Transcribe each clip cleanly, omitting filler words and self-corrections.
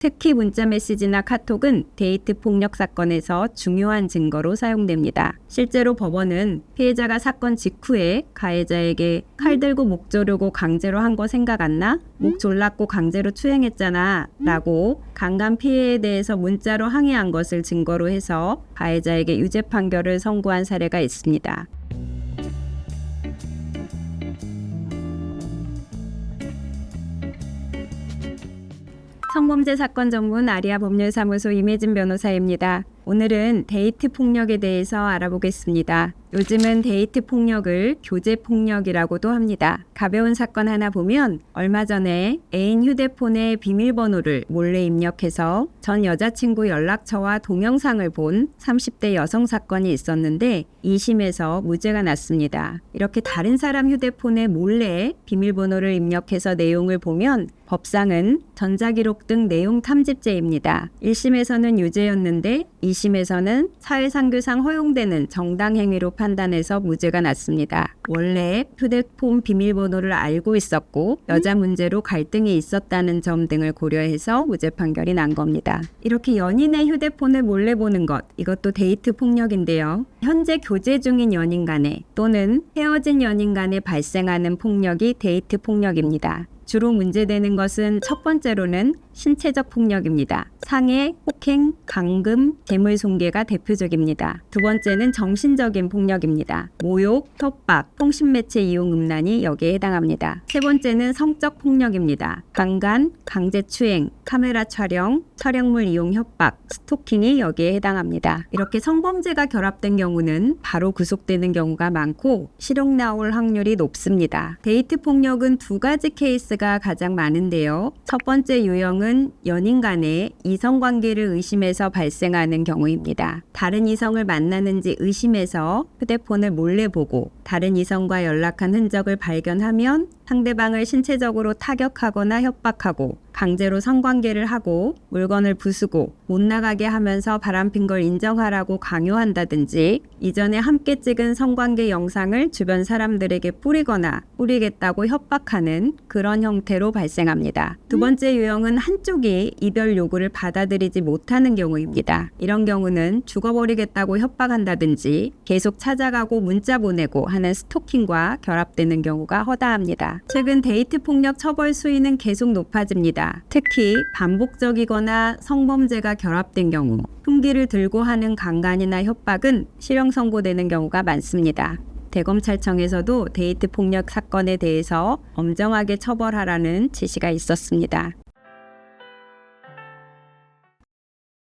특히 문자 메시지나 카톡은 데이트 폭력 사건에서 중요한 증거로 사용됩니다. 실제로 법원은 피해자가 사건 직후에 가해자에게 칼 들고 목 조르고 강제로 한 거 생각 안 나? 목 졸랐고 강제로 추행했잖아 라고 강간 피해에 대해서 문자로 항의한 것을 증거로 해서 가해자에게 유죄 판결을 선고한 사례가 있습니다. 성범죄 사건 전문 아리아 법률사무소 임혜진 변호사입니다. 오늘은 데이트 폭력에 대해서 알아보겠습니다. 요즘은 데이트 폭력을 교제 폭력이라고도 합니다. 가벼운 사건 하나 보면 얼마 전에 애인 휴대폰에 비밀번호를 몰래 입력해서 전 여자친구 연락처와 동영상을 본 30대 여성 사건이 있었는데 2심에서 무죄가 났습니다. 이렇게 다른 사람 휴대폰에 몰래 비밀번호를 입력해서 내용을 보면 법상은 전자기록 등 내용 탐집죄입니다. 1심에서는 유죄였는데 2심에서는 사회상규상 허용되는 정당행위로 판단해서 무죄가 났습니다. 원래 휴대폰 비밀번호를 알고 있었고 여자 문제로 갈등이 있었다는 점 등을 고려해서 무죄 판결이 난 겁니다. 이렇게 연인의 휴대폰을 몰래 보는 것, 이것도 데이트 폭력인데요. 현재 교제 중인 연인 간에 또는 헤어진 연인 간에 발생하는 폭력이 데이트 폭력입니다. 주로 문제되는 것은 첫 번째로는 신체적 폭력입니다. 상해, 폭행, 감금, 재물손괴가 대표적입니다. 두 번째는 정신적인 폭력입니다. 모욕, 협박, 통신매체 이용 음란이 여기에 해당합니다. 세 번째는 성적 폭력입니다. 강간, 강제추행, 카메라 촬영, 촬영물 이용 협박, 스토킹이 여기에 해당합니다. 이렇게 성범죄가 결합된 경우는 바로 구속되는 경우가 많고 실형 나올 확률이 높습니다. 데이트 폭력은 두 가지 케이스가 가장 많은데요. 첫 번째 유형은 연인 간의 이성관계를 의심해서 발생하는 경우입니다. 다른 이성을 만나는지 의심해서 휴대폰을 몰래 보고 다른 이성과 연락한 흔적을 발견하면 상대방을 신체적으로 타격하거나 협박하고 강제로 성관계를 하고 물건을 부수고 못 나가게 하면서 바람핀 걸 인정하라고 강요한다든지 이전에 함께 찍은 성관계 영상을 주변 사람들에게 뿌리거나 뿌리겠다고 협박하는 그런 형태로 발생합니다. 두 번째 유형은 한쪽이 이별 요구를 받아들이지 못하는 경우입니다. 이런 경우는 죽어버리겠다고 협박한다든지 계속 찾아가고 문자 보내고 하는 스토킹과 결합되는 경우가 허다합니다. 최근 데이트 폭력 처벌 수위는 계속 높아집니다. 특히 반복적이거나 성범죄가 결합된 경우, 흉기를 들고 하는 강간이나 협박은 실형 선고되는 경우가 많습니다. 대검찰청에서도 데이트 폭력 사건에 대해서 엄정하게 처벌하라는 지시가 있었습니다.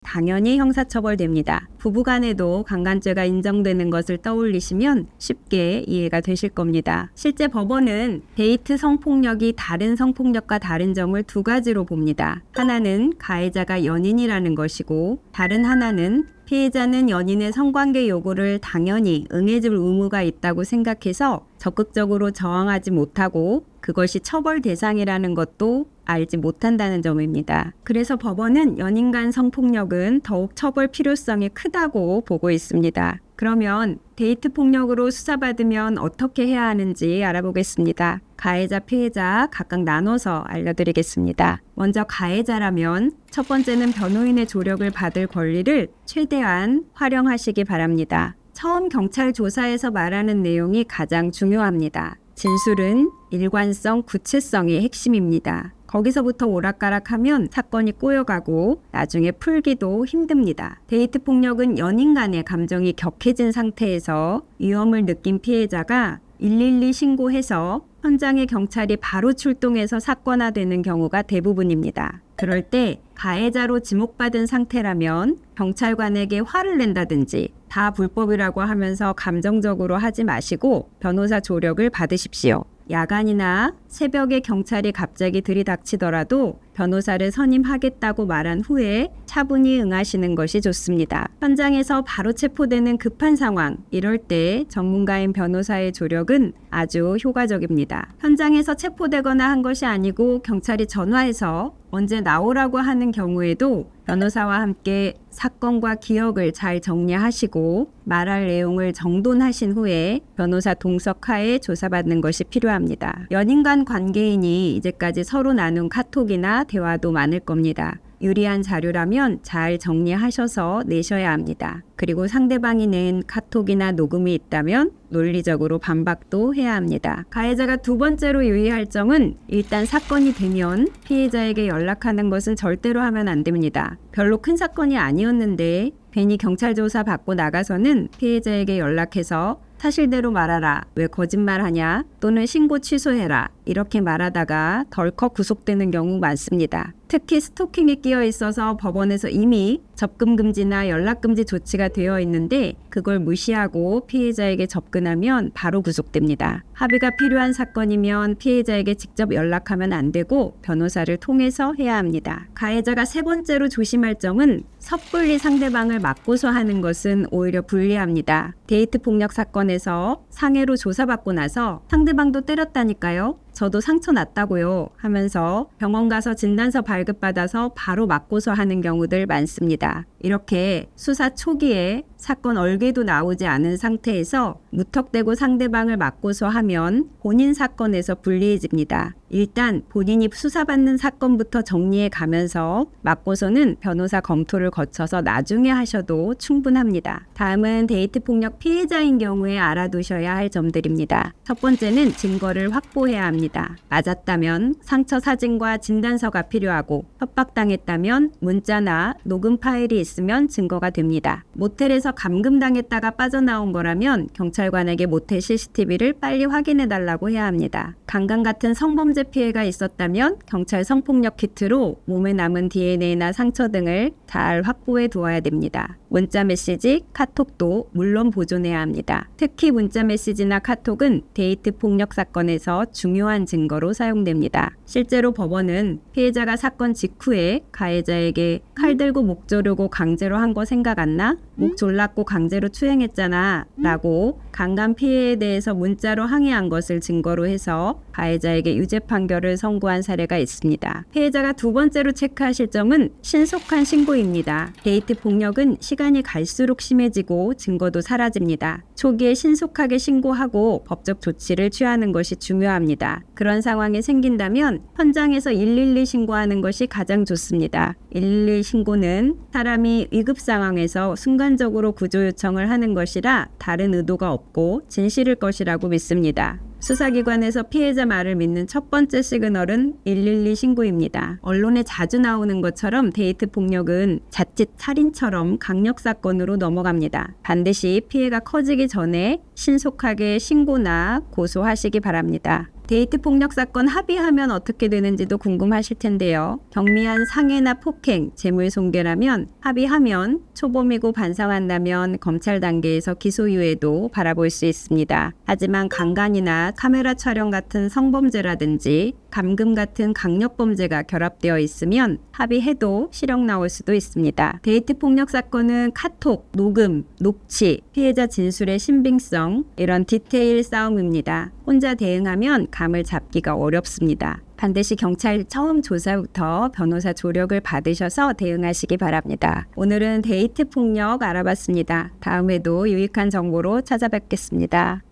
당연히 형사처벌됩니다. 부부간에도 강간죄가 인정되는 것을 떠올리시면 쉽게 이해가 되실 겁니다. 실제 법원은 데이트 성폭력이 다른 성폭력과 다른 점을 두 가지로 봅니다. 하나는 가해자가 연인이라는 것이고 다른 하나는 피해자는 연인의 성관계 요구를 당연히 응해줄 의무가 있다고 생각해서 적극적으로 저항하지 못하고 그것이 처벌 대상이라는 것도 알지 못한다는 점입니다. 그래서 법원은 연인 간 성폭력은 더욱 처벌 필요성이 크다고 보고 있습니다. 그러면 데이트 폭력으로 수사받으면 어떻게 해야 하는지 알아보겠습니다. 가해자, 피해자 각각 나눠서 알려드리겠습니다. 먼저 가해자라면 첫 번째는 변호인의 조력을 받을 권리를 최대한 활용하시기 바랍니다. 처음 경찰 조사에서 말하는 내용이 가장 중요합니다. 진술은 일관성, 구체성이 핵심입니다. 거기서부터 오락가락하면 사건이 꼬여가고 나중에 풀기도 힘듭니다. 데이트 폭력은 연인 간의 감정이 격해진 상태에서 위험을 느낀 피해자가 112 신고해서 현장에 경찰이 바로 출동해서 사건화되는 경우가 대부분입니다. 그럴 때 가해자로 지목받은 상태라면 경찰관에게 화를 낸다든지 다 불법이라고 하면서 감정적으로 하지 마시고 변호사 조력을 받으십시오. 야간이나 새벽에 경찰이 갑자기 들이닥치더라도 변호사를 선임하겠다고 말한 후에 차분히 응하시는 것이 좋습니다. 현장에서 바로 체포되는 급한 상황, 이럴 때 전문가인 변호사의 조력은 아주 효과적입니다. 현장에서 체포되거나 한 것이 아니고 경찰이 전화해서 언제 나오라고 하는 경우에도 변호사와 함께 사건과 기억을 잘 정리하시고 말할 내용을 정돈하신 후에 변호사 동석하에 조사받는 것이 필요합니다. 연인 간 관계인이 이제까지 서로 나눈 카톡이나 대화도 많을 겁니다. 유리한 자료라면 잘 정리하셔서 내셔야 합니다. 그리고 상대방이 낸 카톡이나 녹음이 있다면 논리적으로 반박도 해야 합니다. 가해자가 두 번째로 유의할 점은 일단 사건이 되면 피해자에게 연락하는 것은 절대로 하면 안 됩니다. 별로 큰 사건이 아니었는데 괜히 경찰 조사 받고 나가서는 피해자에게 연락해서 사실대로 말하라, 왜 거짓말하냐, 또는 신고 취소해라 이렇게 말하다가 덜컥 구속되는 경우 많습니다. 특히 스토킹이 끼어 있어서 법원에서 이미 접근 금지나 연락 금지 조치가 되어 있는데 그걸 무시하고 피해자에게 접근하면 바로 구속됩니다. 합의가 필요한 사건이면 피해자에게 직접 연락하면 안 되고 변호사를 통해서 해야 합니다. 가해자가 세 번째로 조심할 점은 섣불리 상대방을 맞고서 하는 것은 오히려 불리합니다. 데이트 폭력 사건에서 상해로 조사받고 나서 상대방도 때렸다니까요. 저도 상처 났다고요 하면서 병원 가서 진단서 발급받아서 바로 맞고서 하는 경우들 많습니다. 이렇게 수사 초기에 사건 얼개도 나오지 않은 상태에서 무턱대고 상대방을 맞고서 하면 본인 사건에서 불리해집니다. 일단 본인이 수사받는 사건부터 정리해 가면서 맞고서는 변호사 검토를 거쳐서 나중에 하셔도 충분합니다. 다음은 데이트 폭력 피해자인 경우에 알아두셔야 할 점들입니다. 첫 번째는 증거를 확보해야 합니다. 맞았다면 상처 사진과 진단서가 필요하고 협박당했다면 문자나 녹음 파일이 있으면 증거가 됩니다. 모텔에서 감금당했다가 빠져나온 거라면 경찰관에게 모텔 CCTV를 빨리 확인해 달라고 해야 합니다. 강간 같은 성범죄 피해가 있었다면 경찰 성폭력 키트로 몸에 남은 DNA나 상처 등을 잘 확보해 두어야 됩니다. 문자 메시지, 카톡도 물론 보존해야 합니다. 특히 문자 메시지나 카톡은 데이트 폭력 사건에서 중요한 증거로 사용됩니다. 실제로 법원은 피해자가 사건 직후에 가해자에게 칼 들고 목 조르고 강제로 한 거 생각 안 나? 목 졸랐고 강제로 추행했잖아 라고 강간 피해에 대해서 문자로 항의한 것을 증거로 해서 가해자에게 유죄 판결을 선고한 사례가 있습니다. 피해자가 두 번째로 체크하실 점은 신속한 신고입니다. 데이트 폭력은 시간이 갈수록 심해지고 증거도 사라집니다. 초기에 신속하게 신고하고 법적 조치를 취하는 것이 중요합니다. 그런 상황이 생긴다면 현장에서 112 신고하는 것이 가장 좋습니다. 112 신고는 사람이 위급 상황에서 순간적으로 구조 요청을 하는 것이라 다른 의도가 없고 진실일 것이라고 믿습니다. 수사기관에서 피해자 말을 믿는 첫 번째 시그널은 112 신고입니다. 언론에 자주 나오는 것처럼 데이트 폭력은 자칫 살인처럼 강력사건으로 넘어갑니다. 반드시 피해가 커지기 전에 신속하게 신고나 고소하시기 바랍니다. 데이트 폭력 사건 합의하면 어떻게 되는지도 궁금하실 텐데요. 경미한 상해나 폭행, 재물손괴라면 합의하면 초범이고 반성한다면 검찰 단계에서 기소유예도 바라볼 수 있습니다. 하지만 강간이나 카메라 촬영 같은 성범죄라든지 감금 같은 강력범죄가 결합되어 있으면 합의해도 실형 나올 수도 있습니다. 데이트 폭력 사건은 카톡, 녹음, 녹취, 피해자 진술의 신빙성 이런 디테일 싸움입니다. 혼자 대응하면 감을 잡기가 어렵습니다. 반드시 경찰 처음 조사부터 변호사 조력을 받으셔서 대응하시기 바랍니다. 오늘은 데이트 폭력 알아봤습니다. 다음에도 유익한 정보로 찾아뵙겠습니다.